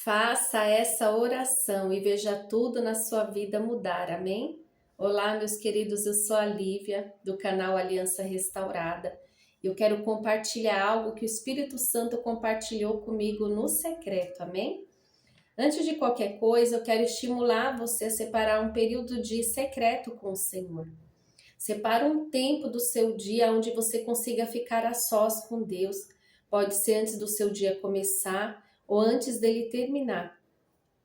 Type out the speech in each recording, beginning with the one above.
Faça essa oração e veja tudo na sua vida mudar, amém? Olá, meus queridos, eu sou a Lívia, do canal Aliança Restaurada. Eu quero compartilhar algo que o Espírito Santo compartilhou comigo no secreto, amém? Antes de qualquer coisa, eu quero estimular você a separar um período de secreto com o Senhor. Separa um tempo do seu dia onde você consiga ficar a sós com Deus. Pode ser antes do seu dia começar ou antes dele terminar.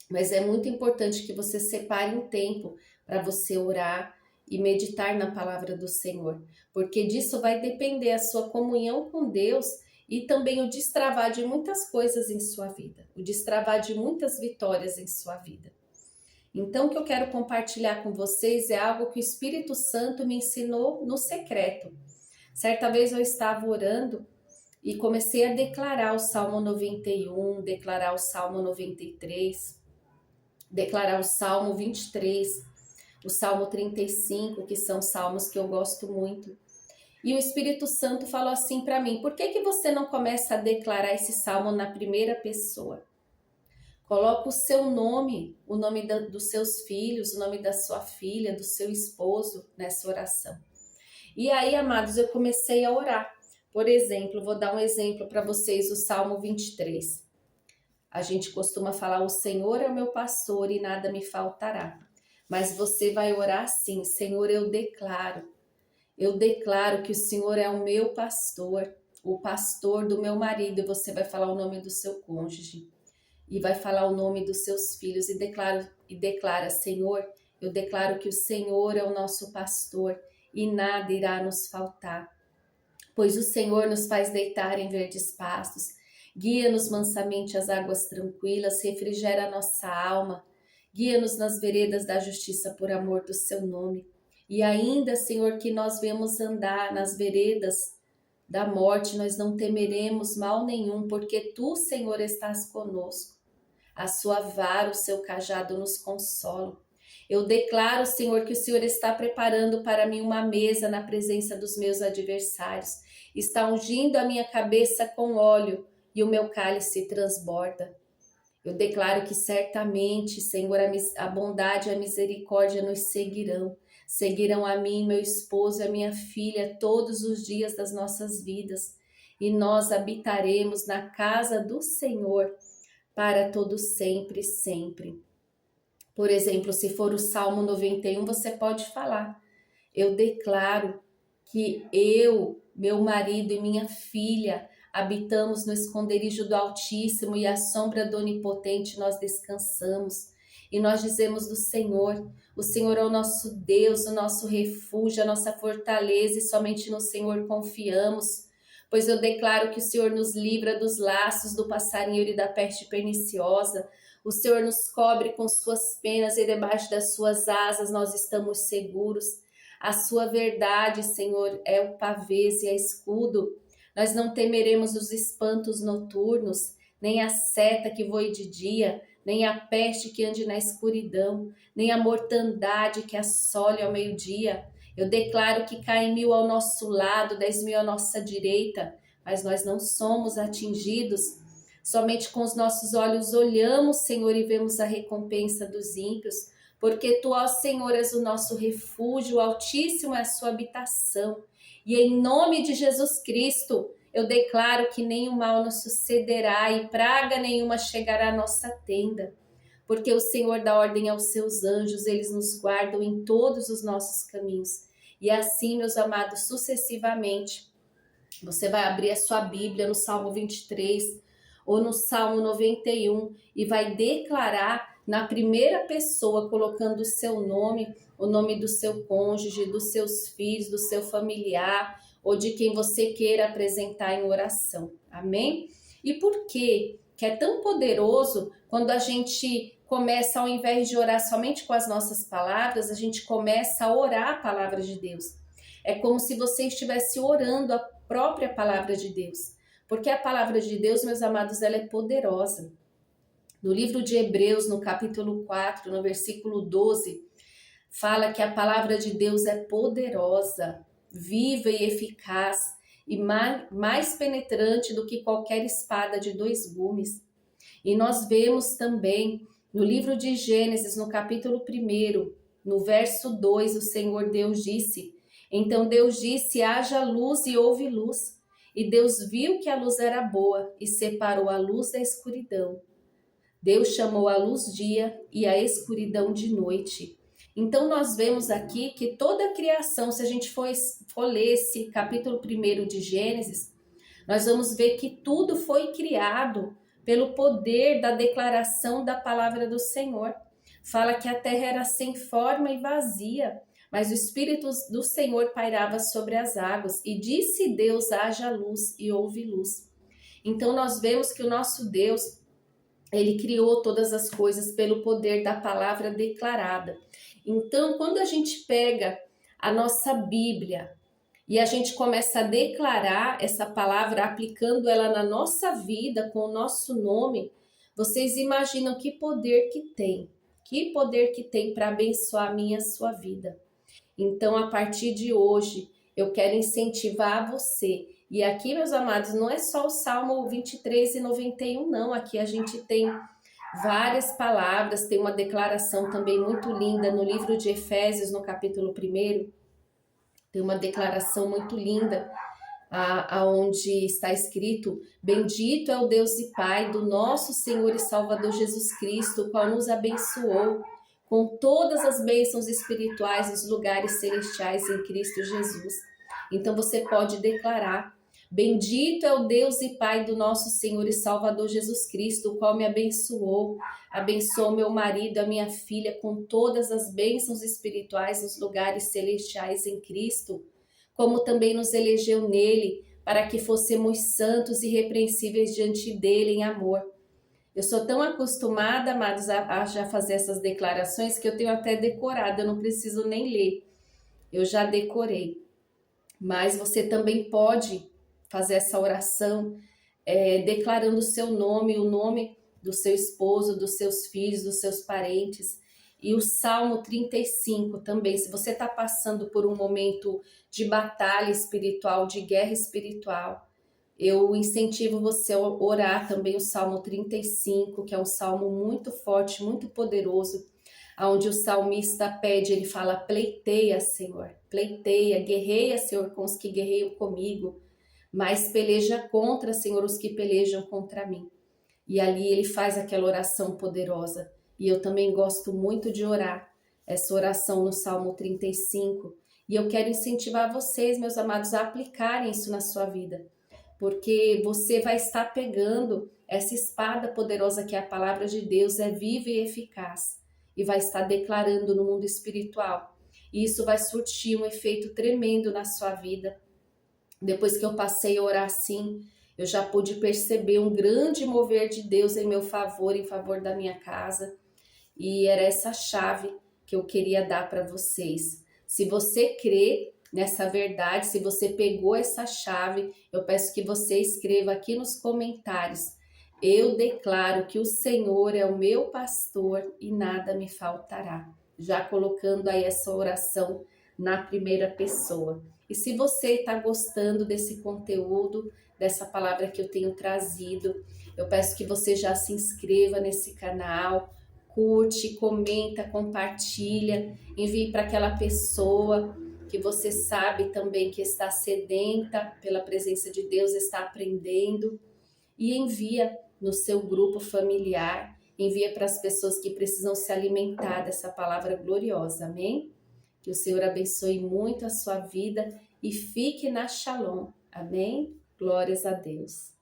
Mas é muito importante que você separe um tempo para você orar e meditar na palavra do Senhor, porque disso vai depender a sua comunhão com Deus e também o destravar de muitas coisas em sua vida, o destravar de muitas vitórias em sua vida. Então, o que eu quero compartilhar com vocês é algo que o Espírito Santo me ensinou no secreto. Certa vez eu estava orando e comecei a declarar o Salmo 91, declarar o Salmo 93, declarar o Salmo 23, o Salmo 35, que são salmos que eu gosto muito. E o Espírito Santo falou assim para mim: por que você não começa a declarar esse salmo na primeira pessoa? Coloca o seu nome, o nome dos seus filhos, o nome da sua filha, do seu esposo nessa oração. E aí, amados, eu comecei a orar. Por exemplo, vou dar um exemplo para vocês, o Salmo 23. A gente costuma falar: o Senhor é o meu pastor e nada me faltará. Mas você vai orar assim: Senhor, eu declaro que o Senhor é o meu pastor, o pastor do meu marido. E você vai falar o nome do seu cônjuge. E vai falar o nome dos seus filhos e declara: Senhor, eu declaro que o Senhor é o nosso pastor e nada irá nos faltar. Pois o Senhor nos faz deitar em verdes pastos, guia-nos mansamente às águas tranquilas, refrigera a nossa alma, guia-nos nas veredas da justiça por amor do seu nome. E ainda, Senhor, que nós vemos andar nas veredas da morte, nós não temeremos mal nenhum, porque tu, Senhor, estás conosco. A sua vara, o seu cajado nos consolam. Eu declaro, Senhor, que o Senhor está preparando para mim uma mesa na presença dos meus adversários. Está ungindo a minha cabeça com óleo e o meu cálice transborda. Eu declaro que certamente, Senhor, a bondade e a misericórdia nos seguirão. Seguirão a mim, meu esposo e a minha filha todos os dias das nossas vidas. E nós habitaremos na casa do Senhor para todo sempre, sempre. Por exemplo, se for o Salmo 91, você pode falar: eu declaro que eu, meu marido e minha filha habitamos no esconderijo do Altíssimo e à sombra do Onipotente nós descansamos. E nós dizemos do Senhor: o Senhor é o nosso Deus, o nosso refúgio, a nossa fortaleza, e somente no Senhor confiamos. Pois eu declaro que o Senhor nos livra dos laços do passarinheiro e da peste perniciosa. O Senhor nos cobre com suas penas e debaixo das suas asas nós estamos seguros. A sua verdade, Senhor, é o pavês e é escudo. Nós não temeremos os espantos noturnos, nem a seta que voe de dia, nem a peste que ande na escuridão, nem a mortandade que assole ao meio-dia. Eu declaro que caem 1000 ao nosso lado, 10.000 à nossa direita, mas nós não somos atingidos. Somente com os nossos olhos olhamos, Senhor, e vemos a recompensa dos ímpios, porque Tu, ó Senhor, és o nosso refúgio, o Altíssimo é a sua habitação. E em nome de Jesus Cristo, eu declaro que nenhum mal nos sucederá e praga nenhuma chegará à nossa tenda. Porque o Senhor dá ordem aos seus anjos, eles nos guardam em todos os nossos caminhos. E assim, meus amados, sucessivamente, você vai abrir a sua Bíblia no Salmo 23 ou no Salmo 91 e vai declarar na primeira pessoa, colocando o seu nome, o nome do seu cônjuge, dos seus filhos, do seu familiar ou de quem você queira apresentar em oração. Amém? E por quê? Que é tão poderoso quando a gente começa, ao invés de orar somente com as nossas palavras, a gente começa a orar a palavra de Deus. É como se você estivesse orando a própria palavra de Deus. Porque a palavra de Deus, meus amados, ela é poderosa. No livro de Hebreus, no capítulo 4, no versículo 12, fala que a palavra de Deus é poderosa, viva e eficaz, e mais penetrante do que qualquer espada de 2 gumes. E nós vemos também no livro de Gênesis, no capítulo 1, no verso 2, o Senhor Deus disse: então Deus disse, haja luz e houve luz. E Deus viu que a luz era boa e separou a luz da escuridão. Deus chamou a luz dia e a escuridão de noite. Então nós vemos aqui que toda a criação, se a gente for ler esse capítulo 1 de Gênesis, nós vamos ver que tudo foi criado pelo poder da declaração da palavra do Senhor. Fala que a terra era sem forma e vazia, mas o Espírito do Senhor pairava sobre as águas. E disse Deus, haja luz, e houve luz. Então nós vemos que o nosso Deus, ele criou todas as coisas pelo poder da palavra declarada. Então, quando a gente pega a nossa Bíblia e a gente começa a declarar essa palavra, aplicando ela na nossa vida, com o nosso nome, vocês imaginam que poder que tem. Que poder que tem para abençoar a minha e a sua vida. Então, a partir de hoje, eu quero incentivar você. E aqui, meus amados, não é só o Salmo 23 e 91, não. Aqui a gente tem várias palavras, tem uma declaração também muito linda no livro de Efésios, no capítulo 1. Tem uma declaração muito linda, onde está escrito: bendito é o Deus e Pai do nosso Senhor e Salvador Jesus Cristo, o qual nos abençoou com todas as bênçãos espirituais nos lugares celestiais em Cristo Jesus. Então você pode declarar: bendito é o Deus e Pai do nosso Senhor e Salvador Jesus Cristo, o qual me abençoou meu marido, a minha filha, com todas as bênçãos espirituais nos lugares celestiais em Cristo, como também nos elegeu nele, para que fossemos santos e irrepreensíveis diante dele em amor. Eu sou tão acostumada, amados, a já fazer essas declarações que eu tenho até decorado, eu não preciso nem ler. Eu já decorei. Mas você também pode fazer essa oração declarando o seu nome, o nome do seu esposo, dos seus filhos, dos seus parentes. E o Salmo 35 também, se você está passando por um momento de batalha espiritual, de guerra espiritual, eu incentivo você a orar também o Salmo 35, que é um salmo muito forte, muito poderoso, onde o salmista pede, ele fala: pleiteia, Senhor, pleiteia, guerreia, Senhor, com os que guerreiam comigo, mas peleja contra, Senhor, os que pelejam contra mim. E ali ele faz aquela oração poderosa. E eu também gosto muito de orar essa oração no Salmo 35. E eu quero incentivar vocês, meus amados, a aplicarem isso na sua vida. Porque você vai estar pegando essa espada poderosa que é a palavra de Deus, é viva e eficaz. E vai estar declarando no mundo espiritual. E isso vai surtir um efeito tremendo na sua vida. Depois que eu passei a orar assim, eu já pude perceber um grande mover de Deus em meu favor, em favor da minha casa. E era essa chave que eu queria dar para vocês. Se você crê nessa verdade, se você pegou essa chave, eu peço que você escreva aqui nos comentários: eu declaro que o Senhor é o meu pastor e nada me faltará. Já colocando aí essa oração na primeira pessoa. E se você está gostando desse conteúdo, dessa palavra que eu tenho trazido, eu peço que você já se inscreva nesse canal, curte, comenta, compartilha, envie para aquela pessoa que você sabe também que está sedenta pela presença de Deus, está aprendendo, e envia no seu grupo familiar, envia para as pessoas que precisam se alimentar dessa palavra gloriosa, amém? Que o Senhor abençoe muito a sua vida e fique na Shalom, amém? Glórias a Deus.